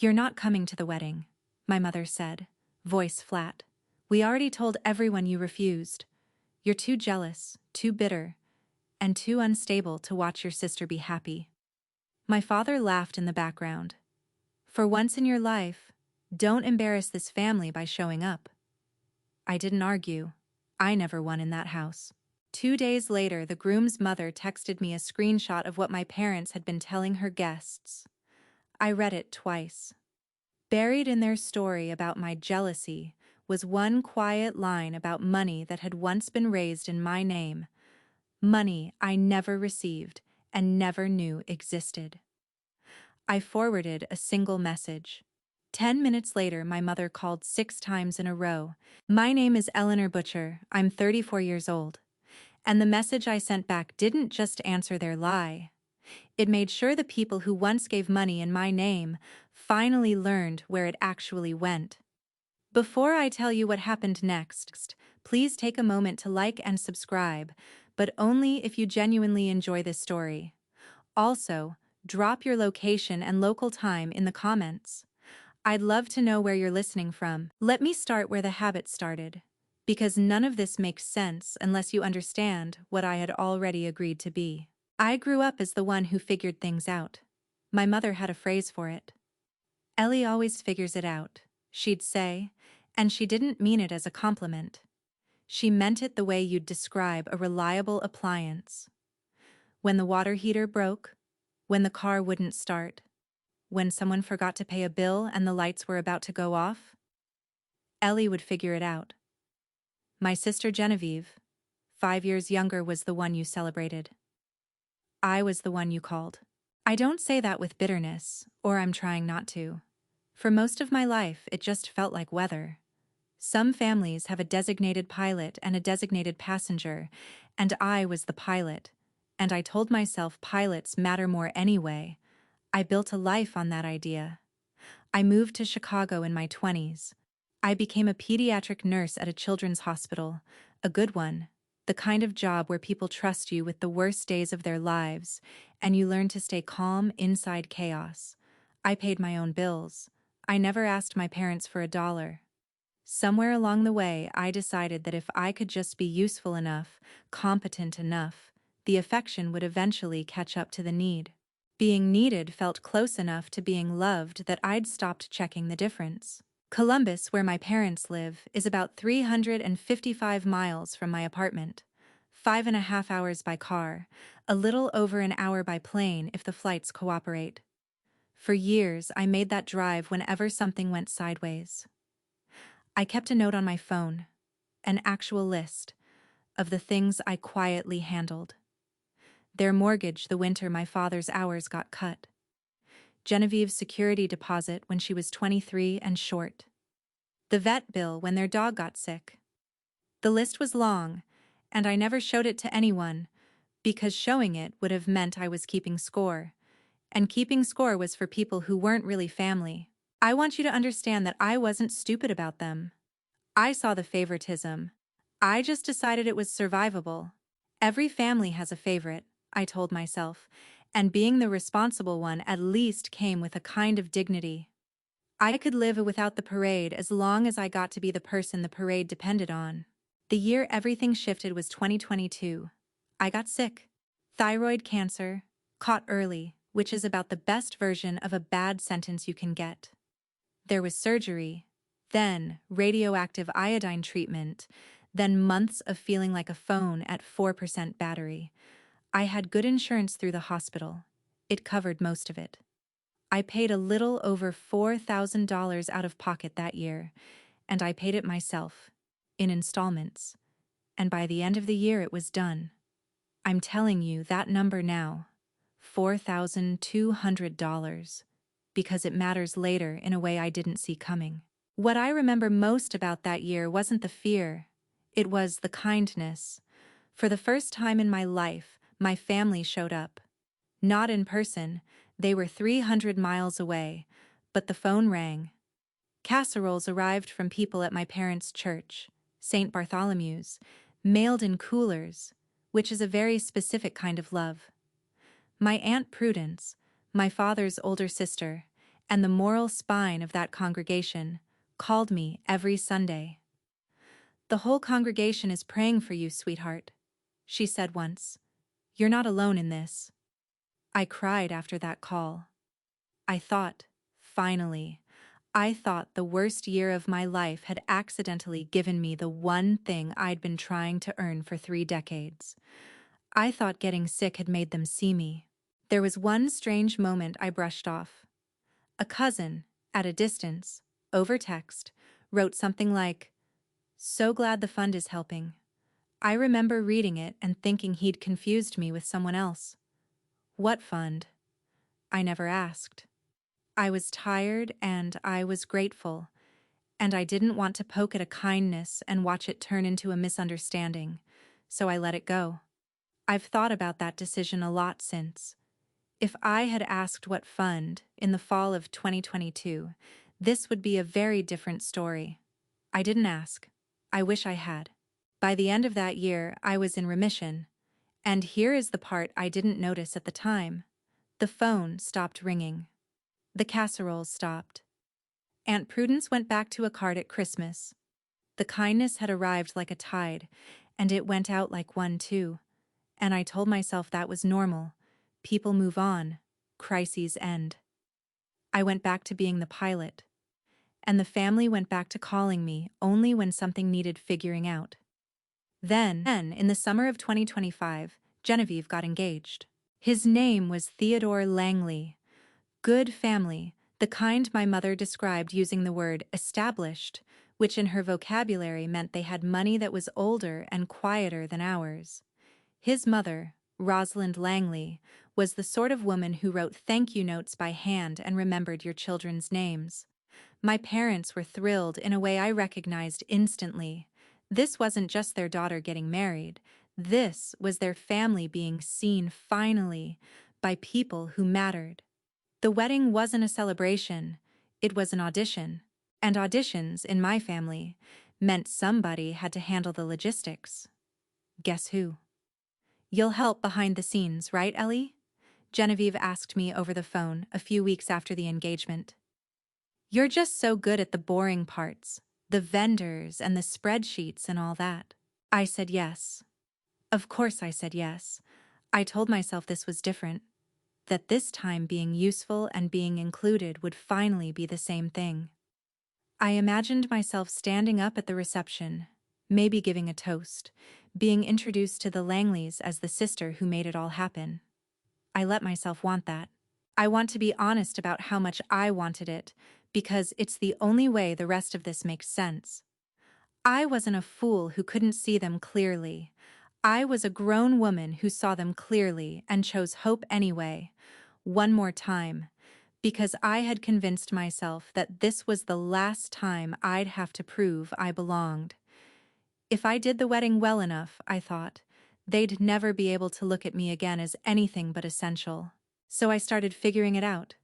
"You're not coming to the wedding," my mother said, voice flat. "We already told everyone you refused. You're too jealous, too bitter, and too unstable to watch your sister be happy." My father laughed in the background. "For once in your life, don't embarrass this family by showing up." I didn't argue. I never won in that house. 2 days later, the groom's mother texted me a screenshot of what my parents had been telling her guests. I read it twice. Buried in their story about my jealousy was one quiet line about money that had once been raised in my name, money I never received and never knew existed. I forwarded a single message. 10 minutes later, my mother called 6 times in a row. "My name is Eleanor Butcher, I'm 34 years old." And the message I sent back didn't just answer their lie. It made sure the people who once gave money in my name finally learned where it actually went. Before I tell you what happened next, please take a moment to like and subscribe, but only if you genuinely enjoy this story. Also, drop your location and local time in the comments. I'd love to know where you're listening from. Let me start where the habit started, because none of this makes sense unless you understand what I had already agreed to be. I grew up as the one who figured things out. My mother had a phrase for it. "Ellie always figures it out," she'd say, and she didn't mean it as a compliment. She meant it the way you'd describe a reliable appliance. When the water heater broke, when the car wouldn't start, when someone forgot to pay a bill and the lights were about to go off, Ellie would figure it out. My sister Genevieve, 5 years younger, was the one you celebrated. I was the one you called. I don't say that with bitterness, or I'm trying not to. For most of my life, it just felt like weather. Some families have a designated pilot and a designated passenger, and I was the pilot, and I told myself pilots matter more anyway. I built a life on that idea. I moved to Chicago in my 20s. I became a pediatric nurse at a children's hospital, a good one, the kind of job where people trust you with the worst days of their lives, and you learn to stay calm inside chaos. I paid my own bills. I never asked my parents for $1. Somewhere along the way, I decided that if I could just be useful enough, competent enough, the affection would eventually catch up to the need. Being needed felt close enough to being loved that I'd stopped checking the difference. Columbus, where my parents live, is about 355 miles from my apartment. 5.5 hours by car, a little over an hour by plane if the flights cooperate. For years, I made that drive whenever something went sideways. I kept a note on my phone, an actual list of the things I quietly handled. Their mortgage the winter my father's hours got cut. Genevieve's security deposit when she was 23 and short. The vet bill when their dog got sick. The list was long, and I never showed it to anyone, because showing it would have meant I was keeping score, and keeping score was for people who weren't really family. I want you to understand that I wasn't stupid about them. I saw the favoritism. I just decided it was survivable. Every family has a favorite, I told myself, and being the responsible one at least came with a kind of dignity. I could live without the parade as long as I got to be the person the parade depended on. The year everything shifted was 2022. I got sick. Thyroid cancer, caught early, which is about the best version of a bad sentence you can get. There was surgery, then radioactive iodine treatment, then months of feeling like a phone at 4% battery. I had good insurance through the hospital. It covered most of it. I paid a little over $4,000 out of pocket that year, and I paid it myself, in installments. And by the end of the year it was done. I'm telling you that number now, $4,200, because it matters later in a way I didn't see coming. What I remember most about that year wasn't the fear, it was the kindness. For the first time in my life, my family showed up. Not in person, they were 300 miles away, but the phone rang. Casseroles arrived from people at my parents' church, St. Bartholomew's, mailed in coolers, which is a very specific kind of love. My Aunt Prudence, my father's older sister, and the moral spine of that congregation, called me every Sunday. "The whole congregation is praying for you, sweetheart," she said once. "You're not alone in this." I cried after that call. I thought, finally, I thought the worst year of my life had accidentally given me the one thing I'd been trying to earn for 3 decades. I thought getting sick had made them see me. There was one strange moment I brushed off. A cousin, at a distance, over text, wrote something like, "So glad the fund is helping." I remember reading it and thinking he'd confused me with someone else. What fund? I never asked. I was tired and I was grateful, and I didn't want to poke at a kindness and watch it turn into a misunderstanding, so I let it go. I've thought about that decision a lot since. If I had asked what fund in the fall of 2022, this would be a very different story. I didn't ask. I wish I had. By the end of that year, I was in remission. And here is the part I didn't notice at the time. The phone stopped ringing. The casseroles stopped. Aunt Prudence went back to a card at Christmas. The kindness had arrived like a tide, and it went out like one too. And I told myself that was normal. People move on. Crises end. I went back to being the pilot. And the family went back to calling me only when something needed figuring out. Then, in the summer of 2025, Genevieve got engaged. His name was Theodore Langley. Good family, the kind my mother described using the word established, which in her vocabulary meant they had money that was older and quieter than ours. His mother, Rosalind Langley, was the sort of woman who wrote thank you notes by hand and remembered your children's names. My parents were thrilled in a way I recognized instantly. This wasn't just their daughter getting married. This was their family being seen finally by people who mattered. The wedding wasn't a celebration, it was an audition. And auditions, in my family, meant somebody had to handle the logistics. Guess who? "You'll help behind the scenes, right, Ellie?" Genevieve asked me over the phone a few weeks after the engagement. "You're just so good at the boring parts, the vendors and the spreadsheets and all that." I said yes. Of course I said yes. I told myself this was different, that this time being useful and being included would finally be the same thing. I imagined myself standing up at the reception, maybe giving a toast, being introduced to the Langleys as the sister who made it all happen. I let myself want that. I want to be honest about how much I wanted it, because it's the only way the rest of this makes sense. I wasn't a fool who couldn't see them clearly. I was a grown woman who saw them clearly and chose hope anyway. One more time. Because I had convinced myself that this was the last time I'd have to prove I belonged. If I did the wedding well enough, I thought, they'd never be able to look at me again as anything but essential. So I started figuring it out.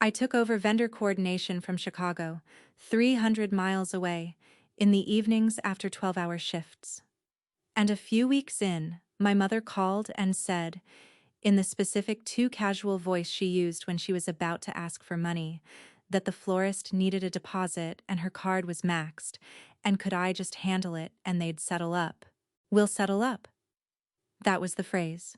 I took over vendor coordination from Chicago, 300 miles away, in the evenings after 12-hour shifts. And a few weeks in, my mother called and said, in the specific too casual voice she used when she was about to ask for money, that the florist needed a deposit and her card was maxed, and could I just handle it and they'd settle up. "We'll settle up." That was the phrase.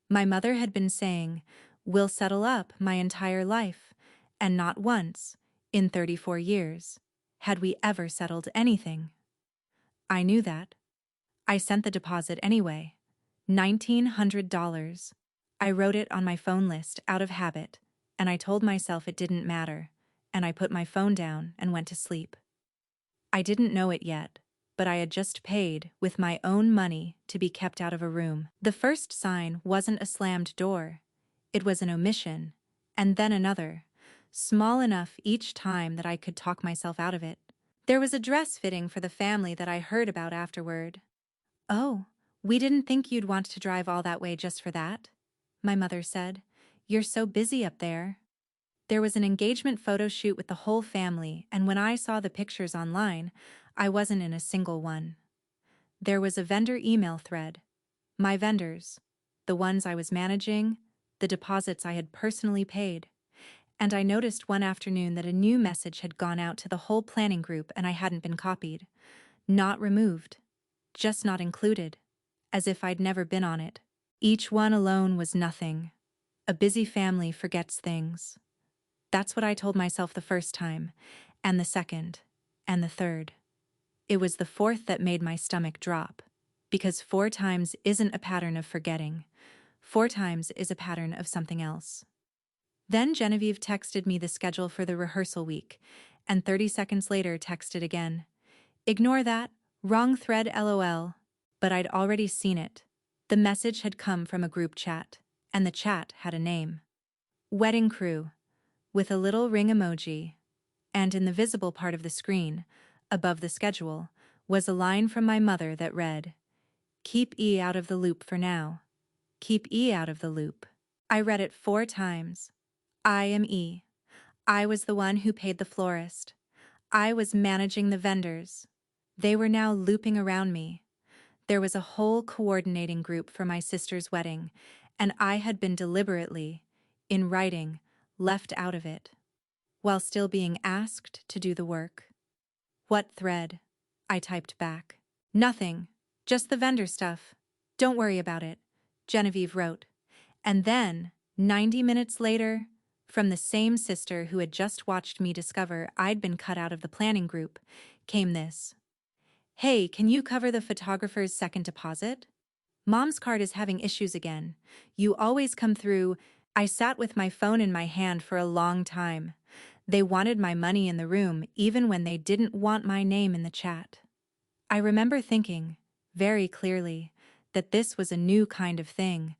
My mother had been saying, "We'll settle up" my entire life, and not once, in 34 years, had we ever settled anything. I knew that. I sent the deposit anyway. $1,900. I wrote it on my phone list out of habit, and I told myself it didn't matter, and I put my phone down and went to sleep. I didn't know it yet, but I had just paid with my own money to be kept out of a room. The first sign wasn't a slammed door. It was an omission, and then another, small enough each time that I could talk myself out of it. There was a dress fitting for the family that I heard about afterward. "Oh, we didn't think you'd want to drive all that way just for that," my mother said. "You're so busy up there." There was an engagement photo shoot with the whole family, and when I saw the pictures online, I wasn't in a single one. There was a vendor email thread. My vendors, the ones I was managing, the deposits I had personally paid. And I noticed one afternoon that a new message had gone out to the whole planning group and I hadn't been copied. Not removed. Just not included. As if I'd never been on it. Each one alone was nothing. A busy family forgets things. That's what I told myself the first time, and the second, and the third. It was the fourth that made my stomach drop. Because 4 times isn't a pattern of forgetting. 4 times is a pattern of something else. Then Genevieve texted me the schedule for the rehearsal week, and 30 seconds later texted again. Ignore that, wrong thread LOL. But I'd already seen it. The message had come from a group chat, and the chat had a name. Wedding crew, with a little ring emoji. And in the visible part of the screen, above the schedule, was a line from my mother that read, "Keep E out of the loop for now. Keep E out of the loop." I read it 4 times. I am E. I was the one who paid the florist. I was managing the vendors. They were now looping around me. There was a whole coordinating group for my sister's wedding, and I had been deliberately, in writing, left out of it, while still being asked to do the work. What thread? I typed back. Nothing. Just the vendor stuff. Don't worry about it, Genevieve wrote. And then, 90 minutes later, from the same sister who had just watched me discover I'd been cut out of the planning group, came this. Hey, can you cover the photographer's second deposit? Mom's card is having issues again. You always come through. I sat with my phone in my hand for a long time. They wanted my money in the room even when they didn't want my name in the chat. I remember thinking, very clearly, that this was a new kind of thing,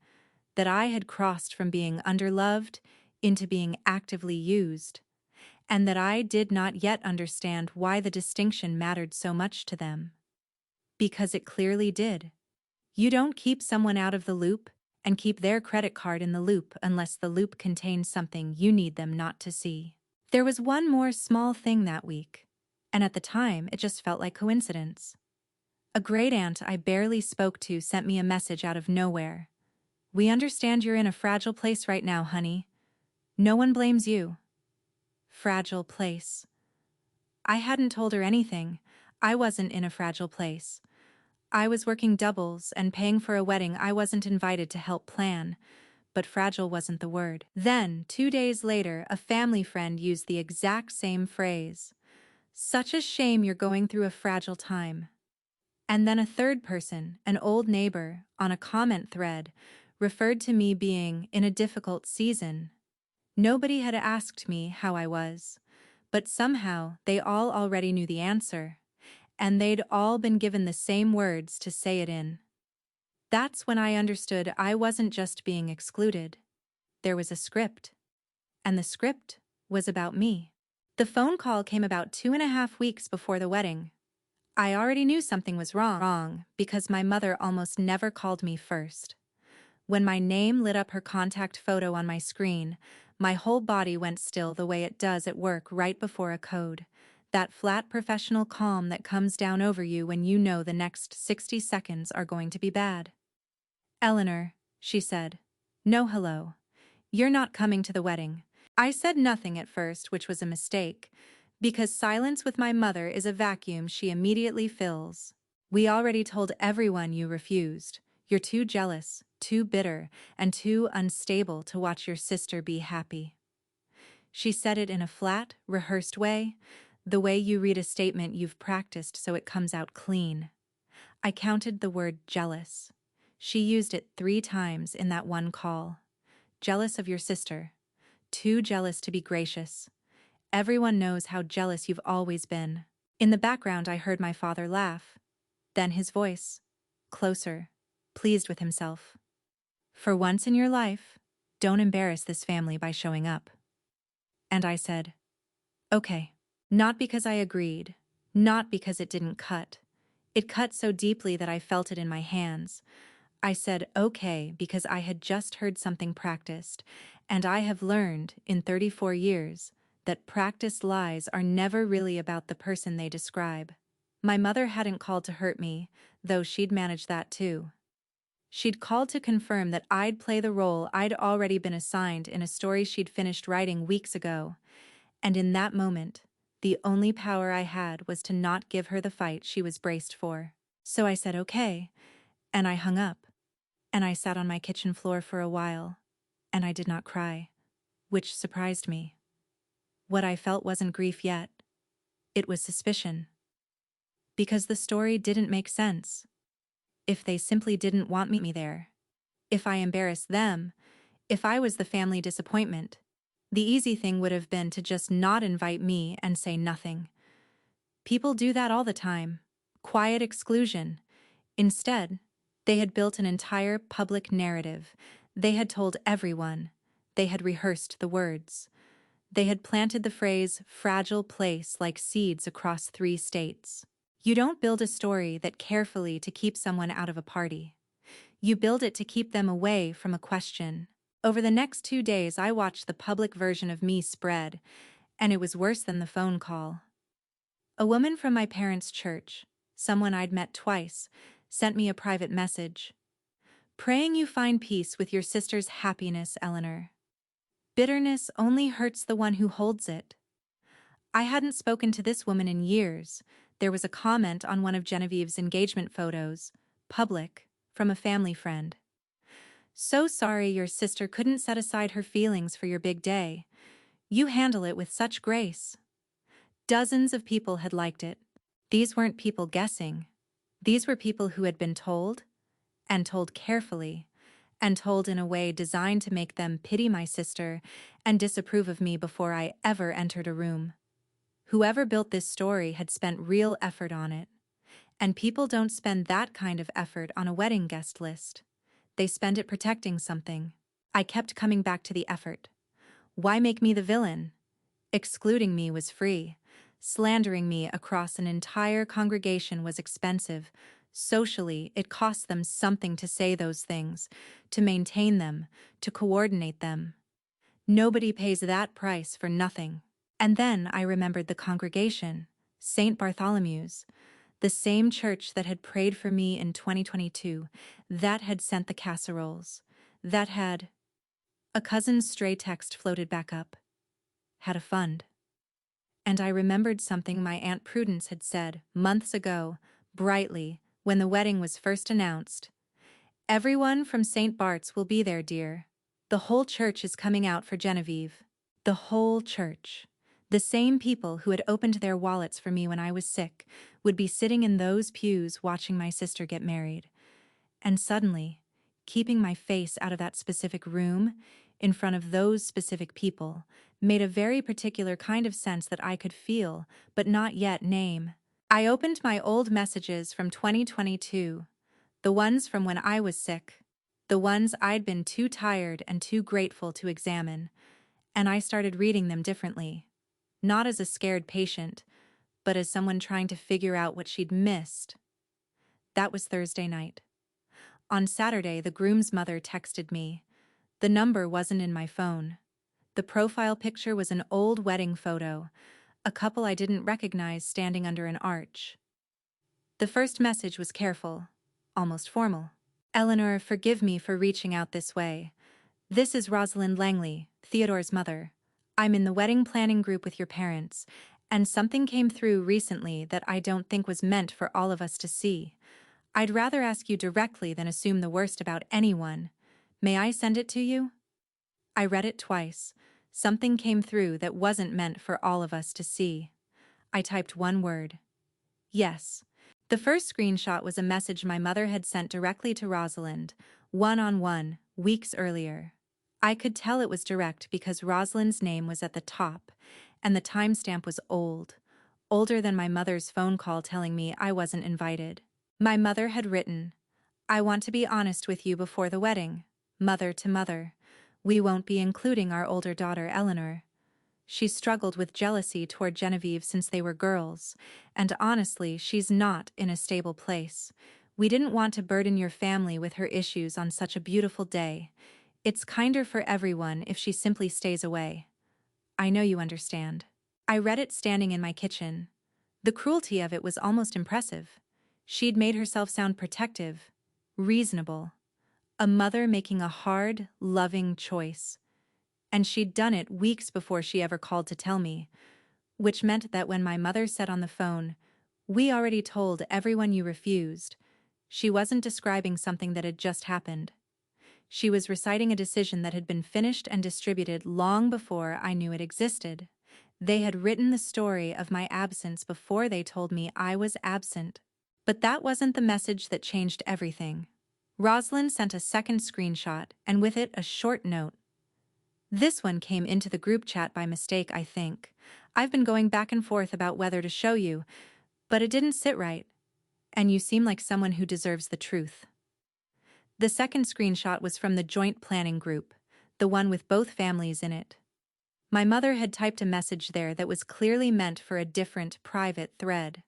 that I had crossed from being underloved into being actively used, and that I did not yet understand why the distinction mattered so much to them. Because it clearly did. You don't keep someone out of the loop and keep their credit card in the loop unless the loop contains something you need them not to see. There was one more small thing that week, and at the time it just felt like coincidence. A great aunt I barely spoke to sent me a message out of nowhere. We understand you're in a fragile place right now, honey. No one blames you. Fragile place. I hadn't told her anything. I wasn't in a fragile place. I was working doubles and paying for a wedding I wasn't invited to help plan, but fragile wasn't the word. Then, 2 days later, a family friend used the exact same phrase. Such a shame you're going through a fragile time. And then a third person, an old neighbor, on a comment thread, referred to me being in a difficult season. Nobody had asked me how I was, but somehow they all already knew the answer, and they'd all been given the same words to say it in. That's when I understood I wasn't just being excluded. There was a script. And the script was about me. The phone call came about 2.5 weeks before the wedding. I already knew something was wrong because my mother almost never called me first. When my name lit up her contact photo on my screen, my whole body went still the way it does at work right before a code. That flat professional calm that comes down over you when you know the next 60 seconds are going to be bad. Eleanor, she said. No hello. You're not coming to the wedding. I said nothing at first, which was a mistake, because silence with my mother is a vacuum she immediately fills. We already told everyone you refused. You're too jealous, too bitter, and too unstable to watch your sister be happy. She said it in a flat, rehearsed way, the way you read a statement you've practiced so it comes out clean. I counted the word jealous. She used it 3 times in that one call. Jealous of your sister. Too jealous to be gracious. Everyone knows how jealous you've always been. In the background I heard my father laugh. Then his voice. Closer. Pleased with himself. For once in your life, don't embarrass this family by showing up. And I said, okay. Not because I agreed. Not because it didn't cut. It cut so deeply that I felt it in my hands. I said okay because I had just heard something practiced, and I have learned, in 34 years, that practiced lies are never really about the person they describe. My mother hadn't called to hurt me, though she'd managed that too. She'd called to confirm that I'd play the role I'd already been assigned in a story she'd finished writing weeks ago, and in that moment, the only power I had was to not give her the fight she was braced for. So I said okay, and I hung up, and I sat on my kitchen floor for a while, and I did not cry, which surprised me. What I felt wasn't grief yet. It was suspicion. Because the story didn't make sense. If they simply didn't want me there. If I embarrassed them. If I was the family disappointment. The easy thing would have been to just not invite me and say nothing. People do that all the time. Quiet exclusion. Instead, they had built an entire public narrative. They had told everyone. They had rehearsed the words. They had planted the phrase fragile place like seeds across 3 states. You don't build a story that carefully to keep someone out of a party. You build it to keep them away from a question. Over the next 2 days, I watched the public version of me spread, and it was worse than the phone call. A woman from my parents' church, someone I'd met twice, sent me a private message. Praying you find peace with your sister's happiness, Eleanor. Bitterness only hurts the one who holds it. I hadn't spoken to this woman in years. There was a comment on one of Genevieve's engagement photos, public, from a family friend. So sorry your sister couldn't set aside her feelings for your big day. You handle it with such grace. Dozens of people had liked it. These weren't people guessing. These were people who had been told, and told carefully, and told in a way designed to make them pity my sister and disapprove of me before I ever entered a room. Whoever built this story had spent real effort on it. And people don't spend that kind of effort on a wedding guest list. They spend it protecting something. I kept coming back to the effort. Why make me the villain? Excluding me was free. Slandering me across an entire congregation was expensive. Socially, it cost them something to say those things, to maintain them, to coordinate them. Nobody pays that price for nothing. And then I remembered the congregation, St. Bartholomew's, the same church that had prayed for me in 2022, that had sent the casseroles, that had... A cousin's stray text floated back up. Had a fund. And I remembered something my Aunt Prudence had said months ago, brightly, when the wedding was first announced. Everyone from St. Bart's will be there, dear. The whole church is coming out for Genevieve. The whole church. The same people who had opened their wallets for me when I was sick would be sitting in those pews watching my sister get married. And suddenly, keeping my face out of that specific room, in front of those specific people, made a very particular kind of sense that I could feel, but not yet name. I opened my old messages from 2022, the ones from when I was sick, the ones I'd been too tired and too grateful to examine, and I started reading them differently. Not as a scared patient, but as someone trying to figure out what she'd missed. That was Thursday night. On Saturday, the groom's mother texted me. The number wasn't in my phone. The profile picture was an old wedding photo, a couple I didn't recognize standing under an arch. The first message was careful, almost formal. Eleanor, forgive me for reaching out this way. This is Rosalind Langley, Theodore's mother. I'm in the wedding planning group with your parents, and something came through recently that I don't think was meant for all of us to see. I'd rather ask you directly than assume the worst about anyone. May I send it to you? I read it twice. Something came through that wasn't meant for all of us to see. I typed one word. Yes. The first screenshot was a message my mother had sent directly to Rosalind, one-on-one, weeks earlier. I could tell it was direct because Rosalind's name was at the top, and the timestamp was old, older than my mother's phone call telling me I wasn't invited. My mother had written, I want to be honest with you before the wedding, mother to mother. We won't be including our older daughter, Eleanor. She's struggled with jealousy toward Genevieve since they were girls, and honestly, she's not in a stable place. We didn't want to burden your family with her issues on such a beautiful day. It's kinder for everyone if she simply stays away. I know you understand. I read it standing in my kitchen. The cruelty of it was almost impressive. She'd made herself sound protective, reasonable. A mother making a hard, loving choice. And she'd done it weeks before she ever called to tell me, which meant that when my mother said on the phone, "We already told everyone you refused," she wasn't describing something that had just happened. She was reciting a decision that had been finished and distributed long before I knew it existed. They had written the story of my absence before they told me I was absent. But that wasn't the message that changed everything. Rosalind sent a second screenshot, and with it a short note. This one came into the group chat by mistake, I think. I've been going back and forth about whether to show you, but it didn't sit right. And you seem like someone who deserves the truth. The second screenshot was from the joint planning group, the one with both families in it. My mother had typed a message there that was clearly meant for a different, private thread.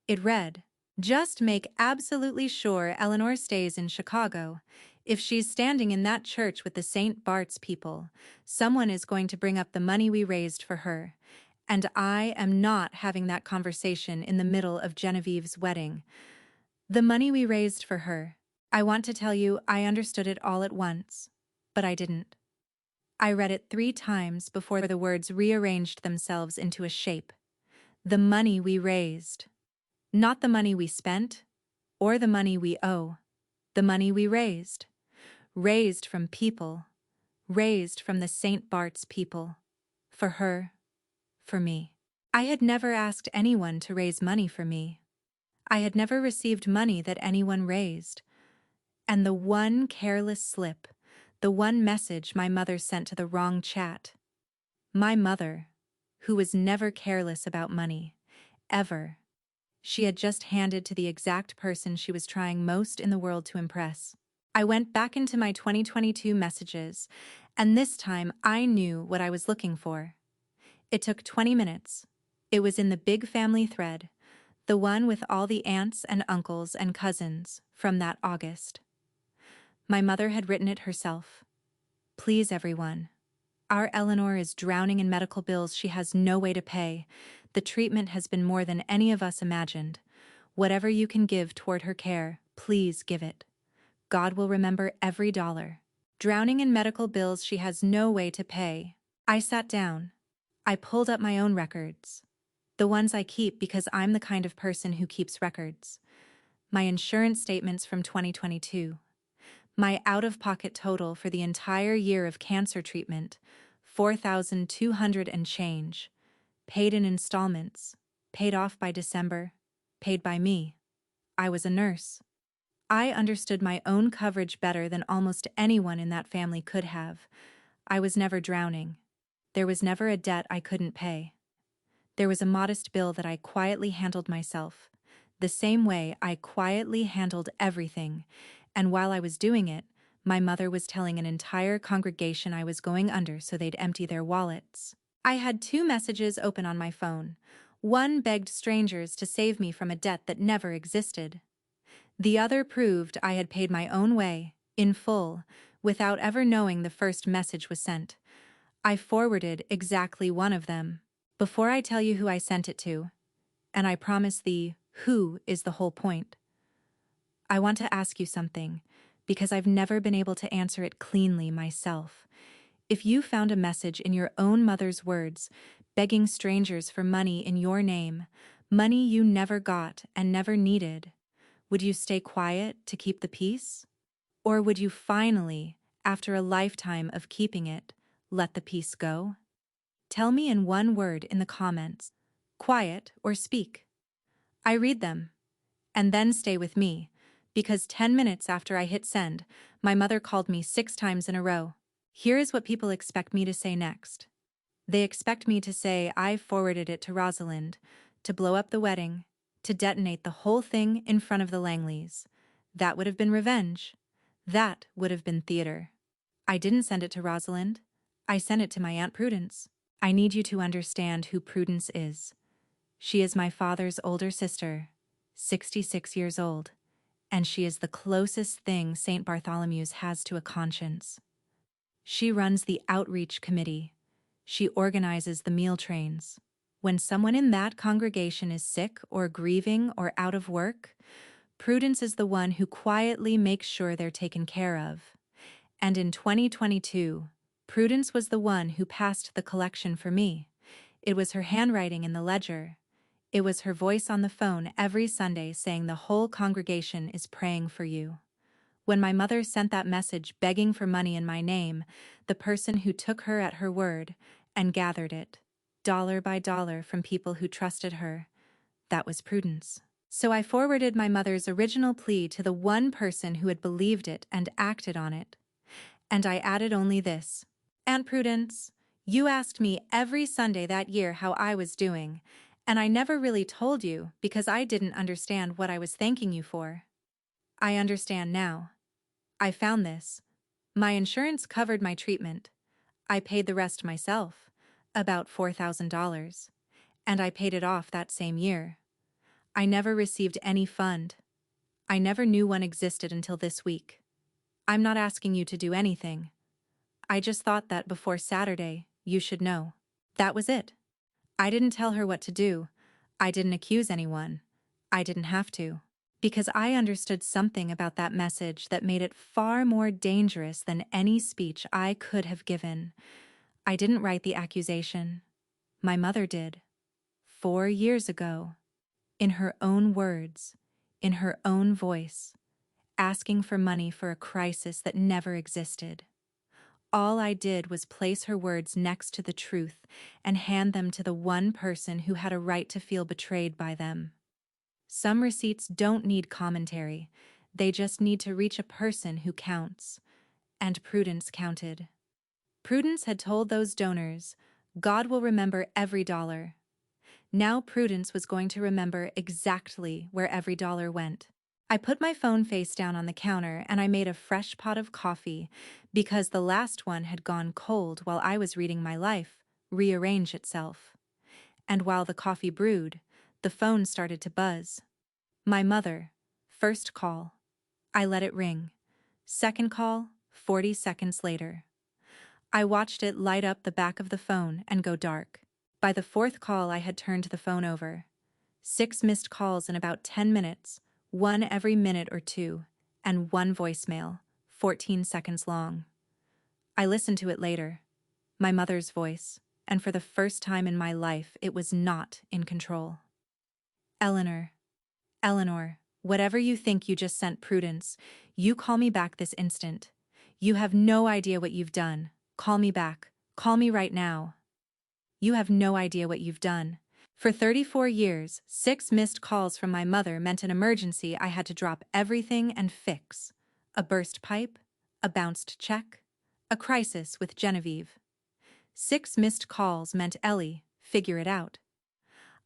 It read, "Just make absolutely sure Eleanor stays in Chicago. If she's standing in that church with the St. Bart's people, someone is going to bring up the money we raised for her. And I am not having that conversation in the middle of Genevieve's wedding. The money we raised for her. I want to tell you I understood it all at once, but I didn't. I read it 3 times before the words rearranged themselves into a shape. The money we raised. Not the money we spent, or the money we owe. The money we raised. Raised from people. Raised from the St. Bart's people. For her. For me. I had never asked anyone to raise money for me. I had never received money that anyone raised. And the one careless slip, the one message my mother sent to the wrong chat. My mother, who was never careless about money, ever. She had just handed to the exact person she was trying most in the world to impress. I went back into my 2022 messages, and this time I knew what I was looking for. It took 20 minutes. It was in the big family thread, the one with all the aunts and uncles and cousins from that August. My mother had written it herself. "Please, everyone. Our Eleanor is drowning in medical bills she has no way to pay. The treatment has been more than any of us imagined. Whatever you can give toward her care, please give it. God will remember every dollar. Drowning in medical bills she has no way to pay." I sat down. I pulled up my own records. The ones I keep because I'm the kind of person who keeps records. My insurance statements from 2022. My out-of-pocket total for the entire year of cancer treatment, $4,200 and change. Paid in installments. Paid off by December. Paid by me. I was a nurse. I understood my own coverage better than almost anyone in that family could have. I was never drowning. There was never a debt I couldn't pay. There was a modest bill that I quietly handled myself, the same way I quietly handled everything, and while I was doing it, my mother was telling an entire congregation I was going under so they'd empty their wallets. I had 2 messages open on my phone. One begged strangers to save me from a debt that never existed. The other proved I had paid my own way, in full, without ever knowing the first message was sent. I forwarded exactly one of them. Before I tell you who I sent it to, and I promise the who is the whole point, I want to ask you something, because I've never been able to answer it cleanly myself. If you found a message in your own mother's words, begging strangers for money in your name, money you never got and never needed, would you stay quiet to keep the peace? Or would you finally, after a lifetime of keeping it, let the peace go? Tell me in one word in the comments, quiet or speak. I read them. And then stay with me, because 10 minutes after I hit send, my mother called me 6 times in a row. Here is what people expect me to say next. They expect me to say I forwarded it to Rosalind, to blow up the wedding, to detonate the whole thing in front of the Langleys. That would have been revenge. That would have been theater. I didn't send it to Rosalind. I sent it to my Aunt Prudence. I need you to understand who Prudence is. She is my father's older sister, 66 years old, and she is the closest thing St. Bartholomew's has to a conscience. She runs the outreach committee. She organizes the meal trains. When someone in that congregation is sick or grieving or out of work, Prudence is the one who quietly makes sure they're taken care of. And in 2022, Prudence was the one who passed the collection for me. It was her handwriting in the ledger. It was her voice on the phone every Sunday saying the whole congregation is praying for you. When my mother sent that message begging for money in my name, the person who took her at her word and gathered it, dollar by dollar from people who trusted her, that was Prudence. So I forwarded my mother's original plea to the one person who had believed it and acted on it. And I added only this: Aunt Prudence, you asked me every Sunday that year how I was doing, and I never really told you because I didn't understand what I was thanking you for. I understand now. I found this. My insurance covered my treatment. I paid the rest myself, about $4,000, and I paid it off that same year. I never received any fund. I never knew one existed until this week. I'm not asking you to do anything. I just thought that before Saturday, you should know. That was it. I didn't tell her what to do. I didn't accuse anyone. I didn't have to. Because I understood something about that message that made it far more dangerous than any speech I could have given. I didn't write the accusation. My mother did. 4 years ago. In her own words, in her own voice, asking for money for a crisis that never existed. All I did was place her words next to the truth and hand them to the one person who had a right to feel betrayed by them. Some receipts don't need commentary. They just need to reach a person who counts. And Prudence counted. Prudence had told those donors, God will remember every dollar. Now Prudence was going to remember exactly where every dollar went. I put my phone face down on the counter and I made a fresh pot of coffee because the last one had gone cold while I was reading my life rearrange itself. And while the coffee brewed, the phone started to buzz. My mother. First call. I let it ring. Second call, 40 seconds later. I watched it light up the back of the phone and go dark. By the fourth call, I had turned the phone over. 6 missed calls in about 10 minutes, one every minute or two, and one voicemail, 14 seconds long. I listened to it later. My mother's voice, and for the first time in my life, it was not in control. Eleanor, whatever you think you just sent Prudence, you call me back this instant. You have no idea what you've done. Call me back. Call me right now. You have no idea what you've done. For 34 years, 6 missed calls from my mother meant an emergency I had to drop everything and fix. A burst pipe, a bounced check, a crisis with Genevieve. 6 missed calls meant Ellie, figure it out.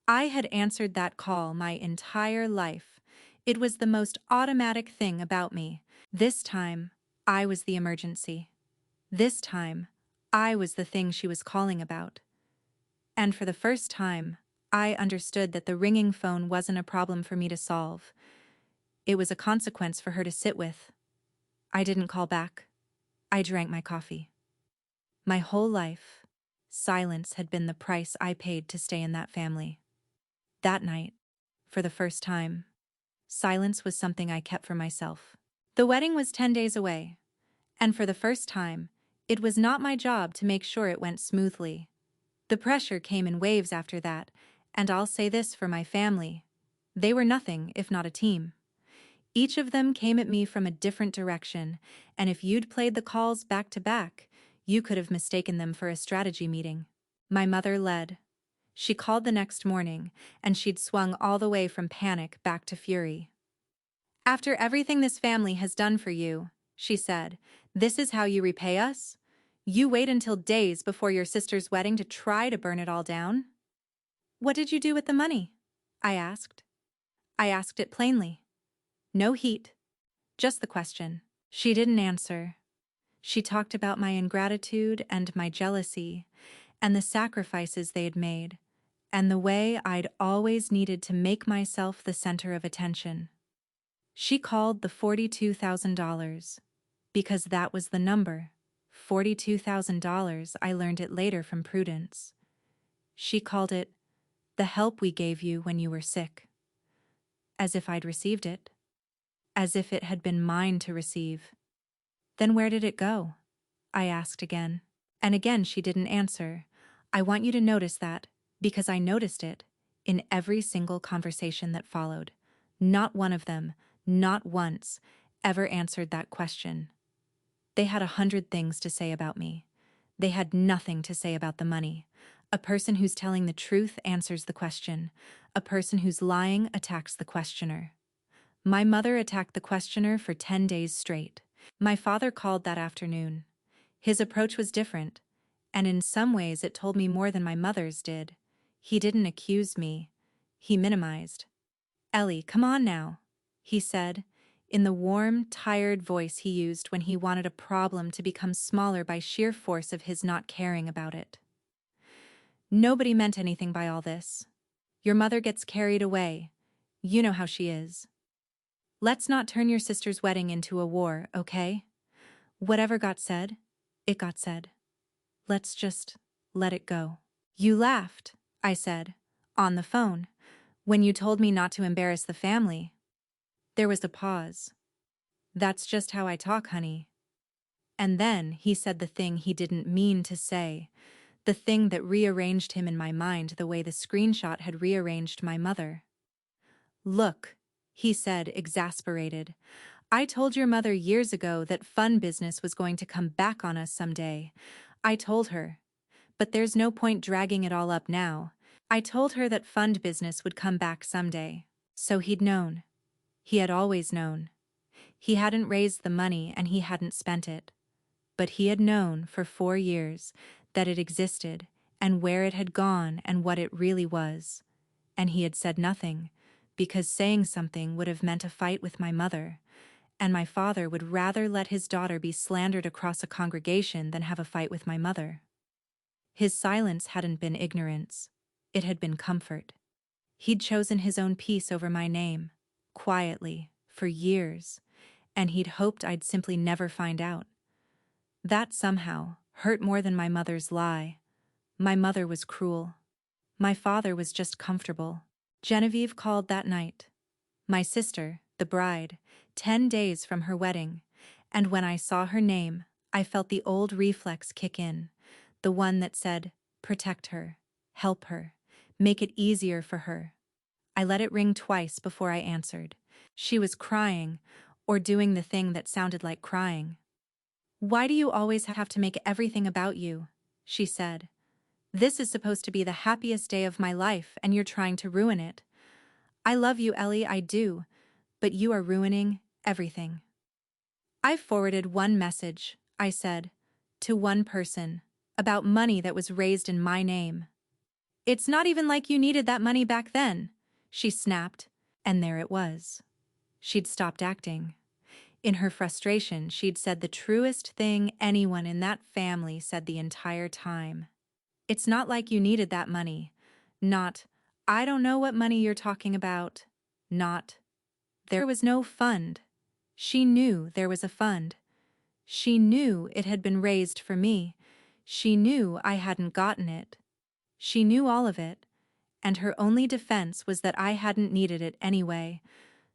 I had answered that call my entire life. It was the most automatic thing about me. This time, I was the emergency. This time, I was the thing she was calling about. And for the first time, I understood that the ringing phone wasn't a problem for me to solve. It was a consequence for her to sit with. I didn't call back. I drank my coffee. My whole life, silence had been the price I paid to stay in that family. That night, for the first time, silence was something I kept for myself. The wedding was 10 days away, and for the first time, it was not my job to make sure it went smoothly. The pressure came in waves after that, and I'll say this for my family. They were nothing if not a team. Each of them came at me from a different direction, and if you'd played the calls back to back, you could have mistaken them for a strategy meeting. My mother led. She called the next morning, and she'd swung all the way from panic back to fury. After everything this family has done for you, she said, this is how you repay us? You wait until days before your sister's wedding to try to burn it all down? What did you do with the money? I asked. I asked it plainly. No heat. Just the question. She didn't answer. She talked about my ingratitude and my jealousy, and the sacrifices they'd made, and the way I'd always needed to make myself the center of attention. She called the $42,000, because that was the number. $42,000, I learned it later from Prudence. She called it the help we gave you when you were sick. As if I'd received it. As if it had been mine to receive. Then where did it go? I asked again. And again she didn't answer. I want you to notice that, because I noticed it, in every single conversation that followed. Not one of them, not once, ever answered that question. They had 100 things to say about me. They had nothing to say about the money. A person who's telling the truth answers the question. A person who's lying attacks the questioner. My mother attacked the questioner for 10 days straight. My father called that afternoon. His approach was different, and in some ways it told me more than my mother's did. He didn't accuse me. He minimized. "Ellie, come on now," he said, in the warm, tired voice he used when he wanted a problem to become smaller by sheer force of his not caring about it. "Nobody meant anything by all this. Your mother gets carried away. You know how she is. Let's not turn your sister's wedding into a war, okay? Whatever got said, it got said. Let's just let it go." "You laughed," I said, on the phone, "when you told me not to embarrass the family." There was a pause. "That's just how I talk, honey." And then he said the thing he didn't mean to say, the thing that rearranged him in my mind the way the screenshot had rearranged my mother. "Look," he said, exasperated, "I told your mother years ago that fun business was going to come back on us someday. I told her. But there's no point dragging it all up now. I told her that fund business would come back someday." So he'd known. He had always known. He hadn't raised the money and he hadn't spent it. But he had known for 4 years that it existed and where it had gone and what it really was. And he had said nothing, because saying something would have meant a fight with my mother, and my father would rather let his daughter be slandered across a congregation than have a fight with my mother. His silence hadn't been ignorance. It had been comfort. He'd chosen his own peace over my name, quietly, for years, and he'd hoped I'd simply never find out. That somehow hurt more than my mother's lie. My mother was cruel. My father was just comfortable. Genevieve called that night. My sister, the bride, 10 days from her wedding, and when I saw her name, I felt the old reflex kick in, the one that said, protect her, help her, make it easier for her. I let it ring twice before I answered. She was crying, or doing the thing that sounded like crying. "Why do you always have to make everything about you?" she said. "This is supposed to be the happiest day of my life, and you're trying to ruin it. I love you, Ellie, I do, but you are ruining everything." "I've forwarded one message," I said, "to one person, about money that was raised in my name." "It's not even like you needed that money back then," she snapped, and there it was. She'd stopped acting. In her frustration, she'd said the truest thing anyone in that family said the entire time. "It's not like you needed that money. Not, I don't know what money you're talking about. Not, there was no fund." She knew there was a fund. She knew it had been raised for me. She knew I hadn't gotten it. She knew all of it, and her only defense was that I hadn't needed it anyway,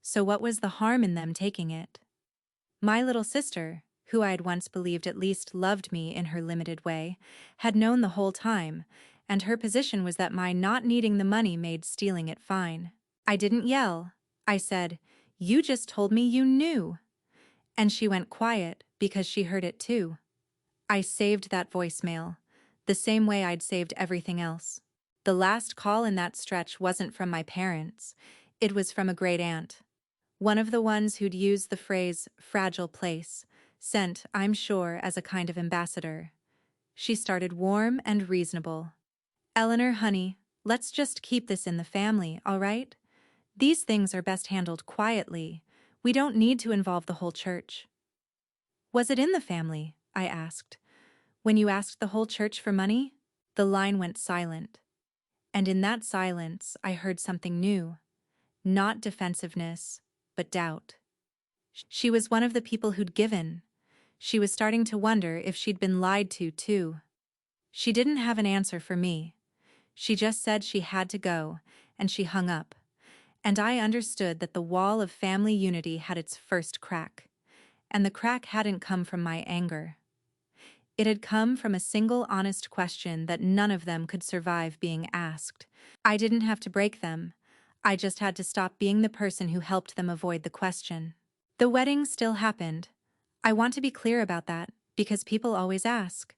so what was the harm in them taking it? My little sister, who I had once believed at least loved me in her limited way, had known the whole time, and her position was that my not needing the money made stealing it fine. I didn't yell. I said, "You just told me you knew." And she went quiet because she heard it too. I saved that voicemail, the same way I'd saved everything else. The last call in that stretch wasn't from my parents. It was from a great aunt. One of the ones who'd used the phrase fragile place, sent, I'm sure, as a kind of ambassador. She started warm and reasonable. "Eleanor, honey, let's just keep this in the family, all right? These things are best handled quietly. We don't need to involve the whole church." "Was it in the family?" I asked. "When you asked the whole church for money?" The line went silent. And in that silence, I heard something new. Not defensiveness, but doubt. She was one of the people who'd given. She was starting to wonder if she'd been lied to, too. She didn't have an answer for me. She just said she had to go, and she hung up. And I understood that the wall of family unity had its first crack. and the crack hadn't come from my anger. It had come from a single honest question that none of them could survive being asked. I didn't have to break them. I just had to stop being the person who helped them avoid the question. The wedding still happened. I want to be clear about that, because people always ask.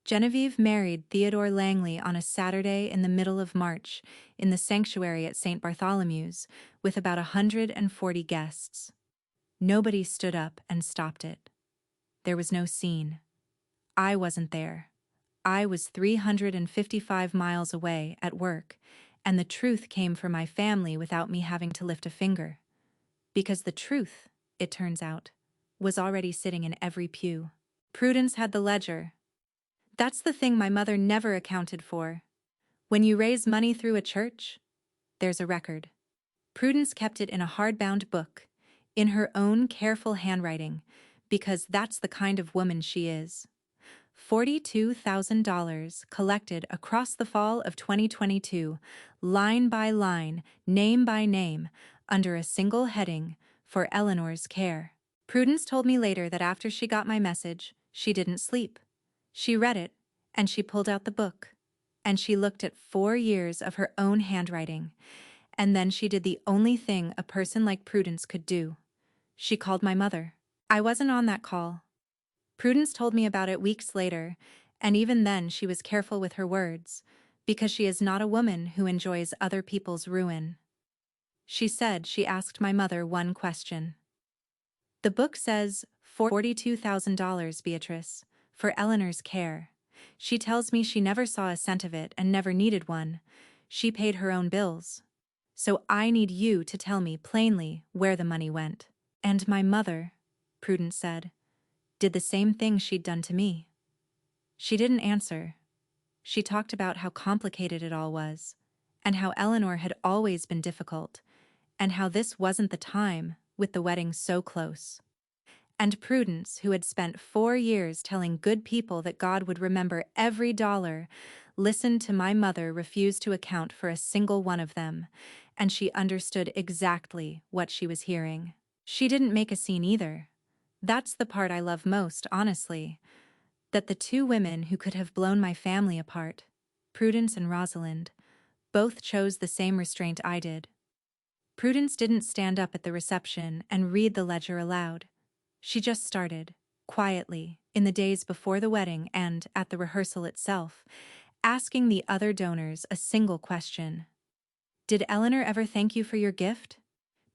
Genevieve married Theodore Langley on a Saturday in the middle of March, in the sanctuary at St. Bartholomew's, with about 140 guests. Nobody stood up and stopped it. There was no scene. I wasn't there. I was 355 miles away at work, and the truth came for my family without me having to lift a finger. Because the truth, it turns out, was already sitting in every pew. Prudence had the ledger. That's the thing my mother never accounted for. When you raise money through a church, there's a record. Prudence kept it in a hardbound book, in her own careful handwriting, because that's the kind of woman she is. $42,000 collected across the fall of 2022, line by line, name by name, under a single heading, for Eleanor's care. Prudence told me later that after she got my message, she didn't sleep. She read it, and she pulled out the book, and she looked at 4 years of her own handwriting, and then she did the only thing a person like Prudence could do. She called my mother. I wasn't on that call. Prudence told me about it weeks later, and even then she was careful with her words, because she is not a woman who enjoys other people's ruin. She said she asked my mother one question. The book says $42,000, Beatrice, for Eleanor's care. She tells me she never saw a cent of it and never needed one. She paid her own bills. So I need you to tell me plainly where the money went. And my mother, Prudence said, did the same thing she'd done to me. She didn't answer. She talked about how complicated it all was, and how Eleanor had always been difficult, and how this wasn't the time, with the wedding so close. And Prudence, who had spent 4 years telling good people that God would remember every dollar, listened to my mother refuse to account for a single one of them, and she understood exactly what she was hearing. She didn't make a scene either. That's the part I love most, honestly. That the 2 women who could have blown my family apart, Prudence and Rosalind, both chose the same restraint I did. Prudence didn't stand up at the reception and read the ledger aloud. She just started, quietly, in the days before the wedding and at the rehearsal itself, asking the other donors a single question. Did Eleanor ever thank you for your gift?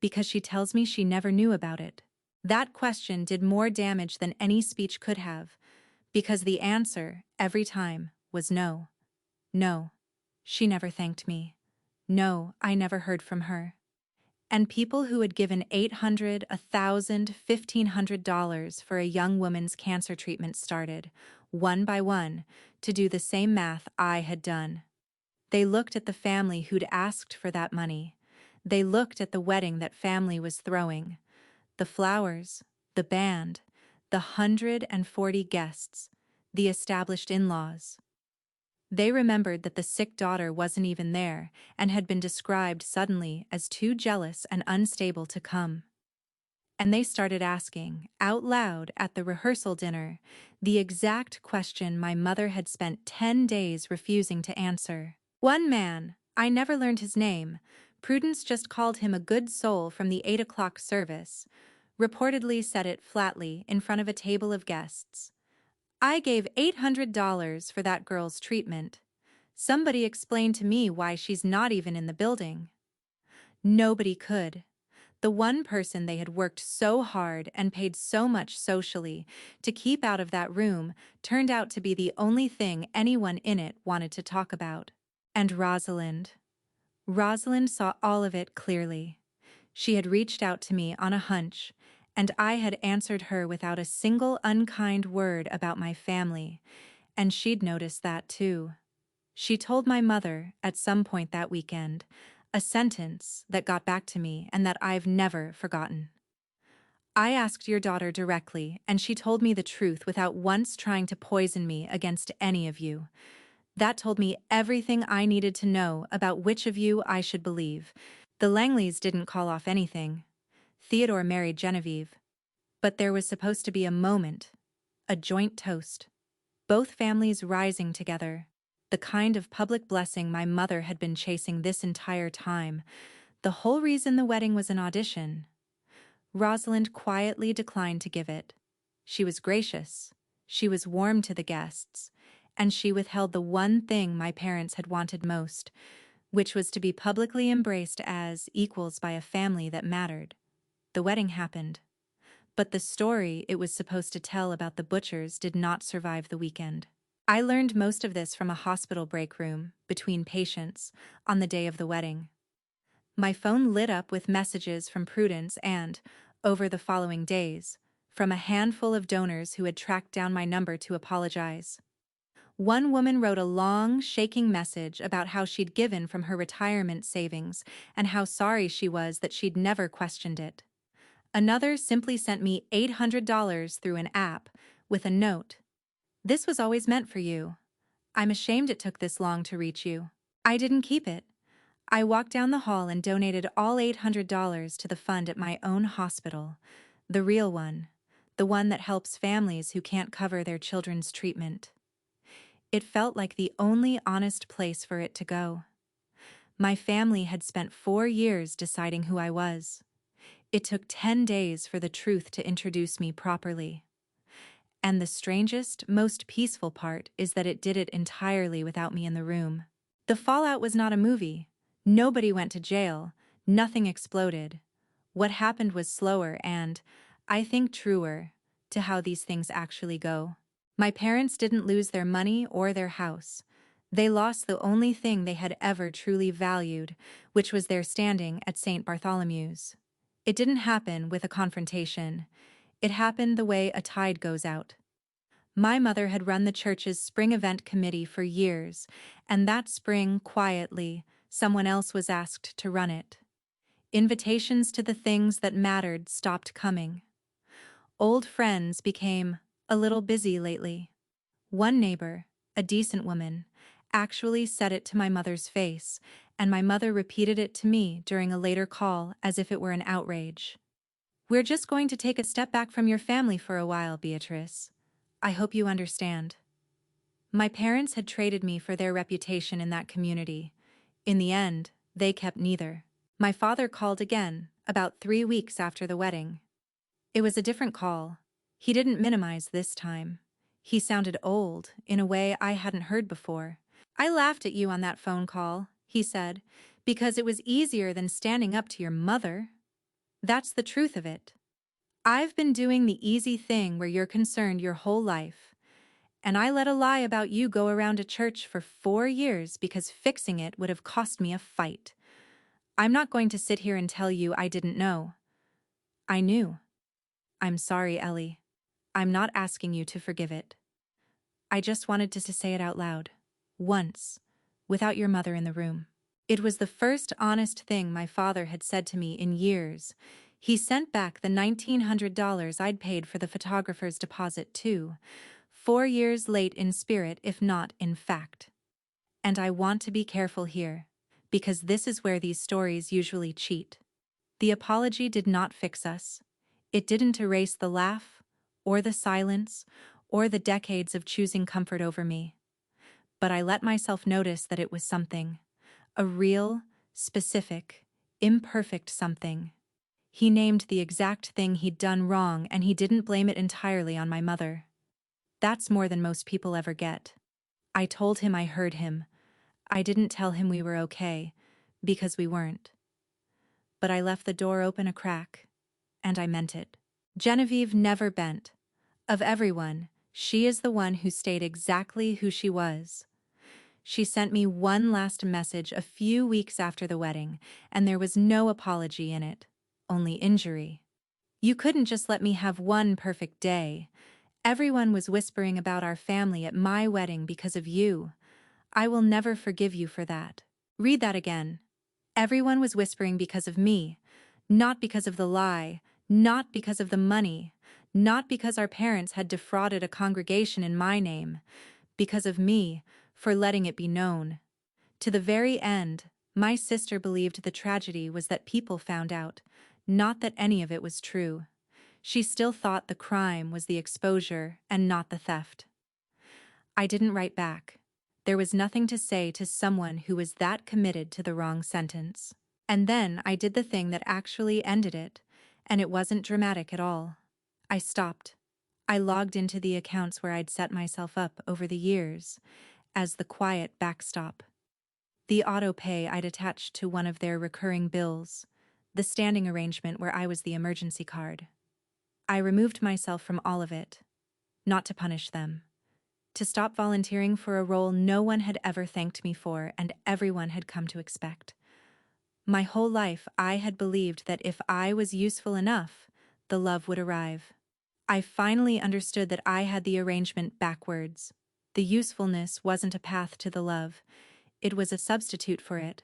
Because she tells me she never knew about it. That question did more damage than any speech could have, because the answer, every time, was no. No. She never thanked me. No, I never heard from her. And people who had given $800, $1,000, $1,500 for a young woman's cancer treatment started, one by one, to do the same math I had done. They looked at the family who'd asked for that money. They looked at the wedding that family was throwing. The flowers, the band, the 140 guests, the established in-laws. They remembered that the sick daughter wasn't even there and had been described suddenly as too jealous and unstable to come. And they started asking, out loud at the rehearsal dinner, the exact question my mother had spent 10 days refusing to answer. One man, I never learned his name, Prudence just called him a good soul from the 8 o'clock service, reportedly said it flatly in front of a table of guests. I gave $800 for that girl's treatment. Somebody explain to me why she's not even in the building. Nobody could. The one person they had worked so hard and paid so much socially to keep out of that room turned out to be the only thing anyone in it wanted to talk about. And Rosalind. Rosalind saw all of it clearly. She had reached out to me on a hunch, and I had answered her without a single unkind word about my family, and she'd noticed that too. She told my mother, at some point that weekend, a sentence that got back to me and that I've never forgotten. I asked your daughter directly, and she told me the truth without once trying to poison me against any of you. That told me everything I needed to know about which of you I should believe. The Langleys didn't call off anything. Theodore married Genevieve. But there was supposed to be a moment, a joint toast. Both families rising together. The kind of public blessing my mother had been chasing this entire time. The whole reason the wedding was an audition. Rosalind quietly declined to give it. She was gracious. She was warm to the guests. And she withheld the one thing my parents had wanted most, which was to be publicly embraced as equals by a family that mattered. The wedding happened. But the story it was supposed to tell about the butchers did not survive the weekend. I learned most of this from a hospital break room, between patients, on the day of the wedding. My phone lit up with messages from Prudence and, over the following days, from a handful of donors who had tracked down my number to apologize. One woman wrote a long, shaking message about how she'd given from her retirement savings and how sorry she was that she'd never questioned it. Another simply sent me $800 through an app with a note. "This was always meant for you. I'm ashamed it took this long to reach you." I didn't keep it. I walked down the hall and donated all $800 to the fund at my own hospital, the real one, the one that helps families who can't cover their children's treatment. It felt like the only honest place for it to go. My family had spent 4 years deciding who I was. It took 10 days for the truth to introduce me properly. And the strangest, most peaceful part is that it did it entirely without me in the room. The fallout was not a movie. Nobody went to jail. Nothing exploded. What happened was slower and, I think, truer to how these things actually go. My parents didn't lose their money or their house. They lost the only thing they had ever truly valued, which was their standing at St. Bartholomew's. It didn't happen with a confrontation. It happened the way a tide goes out. My mother had run the church's spring event committee for years, and that spring, quietly, someone else was asked to run it. Invitations to the things that mattered stopped coming. Old friends became a little busy lately. One neighbor, a decent woman, actually said it to my mother's face, and my mother repeated it to me during a later call as if it were an outrage. "We're just going to take a step back from your family for a while, Beatrice. I hope you understand." My parents had traded me for their reputation in that community. In the end, they kept neither. My father called again, about 3 weeks after the wedding. It was a different call. He didn't minimize this time. He sounded old, in a way I hadn't heard before. "I laughed at you on that phone call," he said, "because it was easier than standing up to your mother. That's the truth of it. I've been doing the easy thing where you're concerned your whole life. And I let a lie about you go around a church for 4 years because fixing it would have cost me a fight. I'm not going to sit here and tell you I didn't know. I knew. I'm sorry, Ellie. I'm not asking you to forgive it. I just wanted to say it out loud. Once. Without your mother in the room." It was the first honest thing my father had said to me in years. He sent back the $1,900 I'd paid for the photographer's deposit too. 4 years late in spirit, if not in fact. And I want to be careful here, because this is where these stories usually cheat. The apology did not fix us. It didn't erase the laugh, or the silence, or the decades of choosing comfort over me. But I let myself notice that it was something. A real, specific, imperfect something. He named the exact thing he'd done wrong, and he didn't blame it entirely on my mother. That's more than most people ever get. I told him I heard him. I didn't tell him we were okay, because we weren't. But I left the door open a crack, and I meant it. Genevieve never bent. Of everyone, she is the one who stayed exactly who she was. She sent me one last message a few weeks after the wedding, and there was no apology in it, only injury. "You couldn't just let me have one perfect day. Everyone was whispering about our family at my wedding because of you. I will never forgive you for that." Read that again. Everyone was whispering because of me, not because of the lie, not because of the money, not because our parents had defrauded a congregation in my name, because of me, for letting it be known. To the very end, my sister believed the tragedy was that people found out, not that any of it was true. She still thought the crime was the exposure and not the theft. I didn't write back. There was nothing to say to someone who was that committed to the wrong sentence. And then I did the thing that actually ended it, and it wasn't dramatic at all. I stopped. I logged into the accounts where I'd set myself up over the years as the quiet backstop. The auto-pay I'd attached to one of their recurring bills, the standing arrangement where I was the emergency card. I removed myself from all of it, not to punish them. To stop volunteering for a role no one had ever thanked me for and everyone had come to expect. My whole life I had believed that if I was useful enough, the love would arrive. I finally understood that I had the arrangement backwards. The usefulness wasn't a path to the love, it was a substitute for it.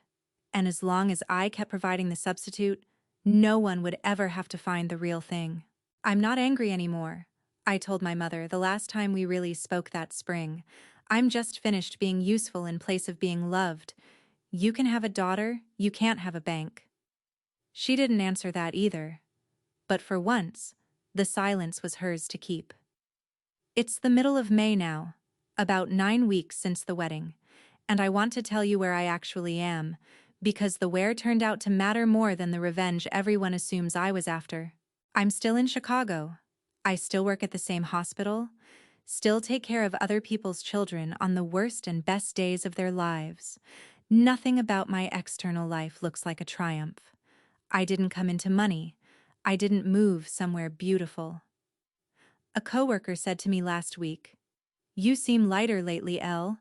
And as long as I kept providing the substitute, no one would ever have to find the real thing. I'm not angry anymore, I told my mother the last time we really spoke that spring. I'm just finished being useful in place of being loved. You can have a daughter, you can't have a bank. She didn't answer that either. But for once, the silence was hers to keep. It's the middle of May now, about 9 weeks since the wedding, and I want to tell you where I actually am, because the where turned out to matter more than the revenge everyone assumes I was after. I'm still in Chicago. I still work at the same hospital, still take care of other people's children on the worst and best days of their lives. Nothing about my external life looks like a triumph. I didn't come into money. I didn't move somewhere beautiful. A coworker said to me last week, "You seem lighter lately, Elle,"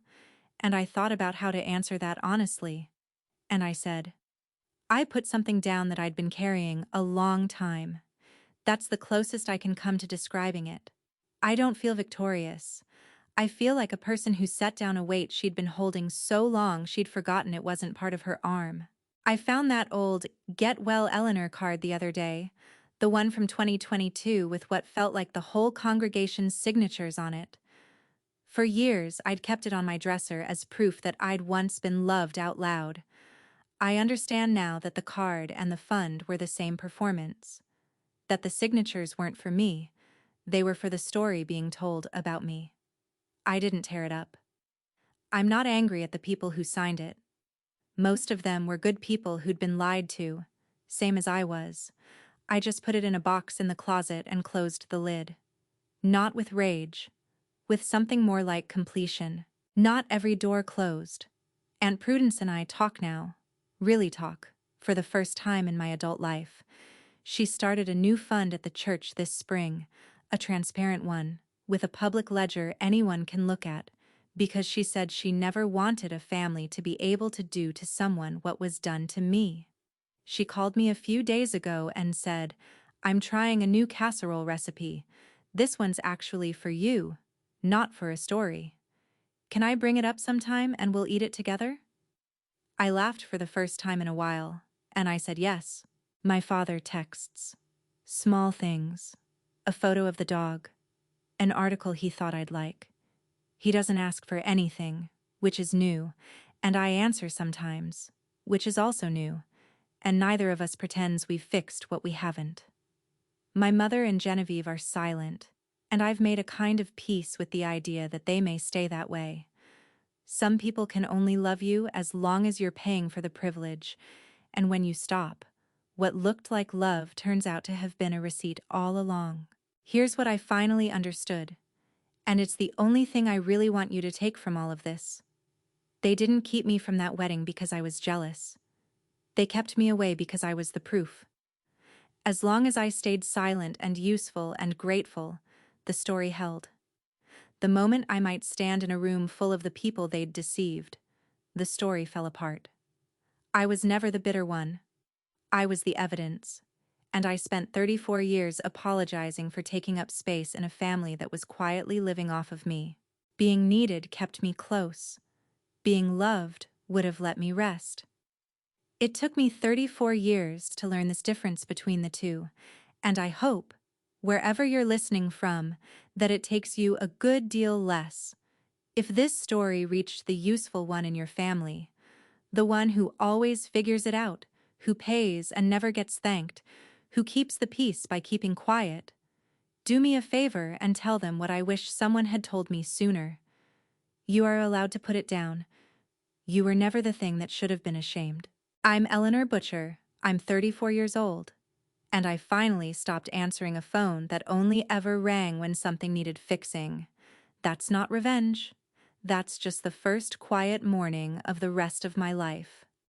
and I thought about how to answer that honestly. And I said, I put something down that I'd been carrying a long time. That's the closest I can come to describing it. I don't feel victorious. I feel like a person who set down a weight she'd been holding so long she'd forgotten it wasn't part of her arm. I found that old "Get Well Eleanor" card the other day, the one from 2022 with what felt like the whole congregation's signatures on it. For years, I'd kept it on my dresser as proof that I'd once been loved out loud. I understand now that the card and the fund were the same performance. That the signatures weren't for me, they were for the story being told about me. I didn't tear it up. I'm not angry at the people who signed it. Most of them were good people who'd been lied to, same as I was. I just put it in a box in the closet and closed the lid. Not with rage, with something more like completion. Not every door closed. Aunt Prudence and I talk now, really talk, for the first time in my adult life. She started a new fund at the church this spring, a transparent one, with a public ledger anyone can look at, because she said she never wanted a family to be able to do to someone what was done to me. She called me a few days ago and said, "I'm trying a new casserole recipe. This one's actually for you, not for a story. Can I bring it up sometime and we'll eat it together?" I laughed for the first time in a while, and I said yes. My father texts. Small things. A photo of the dog. An article he thought I'd like. He doesn't ask for anything, which is new, and I answer sometimes, which is also new, and neither of us pretends we've fixed what we haven't. My mother and Genevieve are silent, and I've made a kind of peace with the idea that they may stay that way. Some people can only love you as long as you're paying for the privilege, and when you stop, what looked like love turns out to have been a receipt all along. Here's what I finally understood, and it's the only thing I really want you to take from all of this. They didn't keep me from that wedding because I was jealous. They kept me away because I was the proof. As long as I stayed silent and useful and grateful, the story held. The moment I might stand in a room full of the people they'd deceived, the story fell apart. I was never the bitter one. I was the evidence, and I spent 34 years apologizing for taking up space in a family that was quietly living off of me. Being needed kept me close. Being loved would have let me rest. It took me 34 years to learn this difference between the two, and I hope, wherever you're listening from, that it takes you a good deal less. If this story reached the useful one in your family, the one who always figures it out, who pays and never gets thanked, who keeps the peace by keeping quiet, Do me a favor and tell them what I wish someone had told me sooner. You are allowed to put it down. You were never the thing that should have been ashamed. I'm Eleanor Butcher. I'm 34 years old. And I finally stopped answering a phone that only ever rang when something needed fixing. That's not revenge. That's just the first quiet morning of the rest of my life.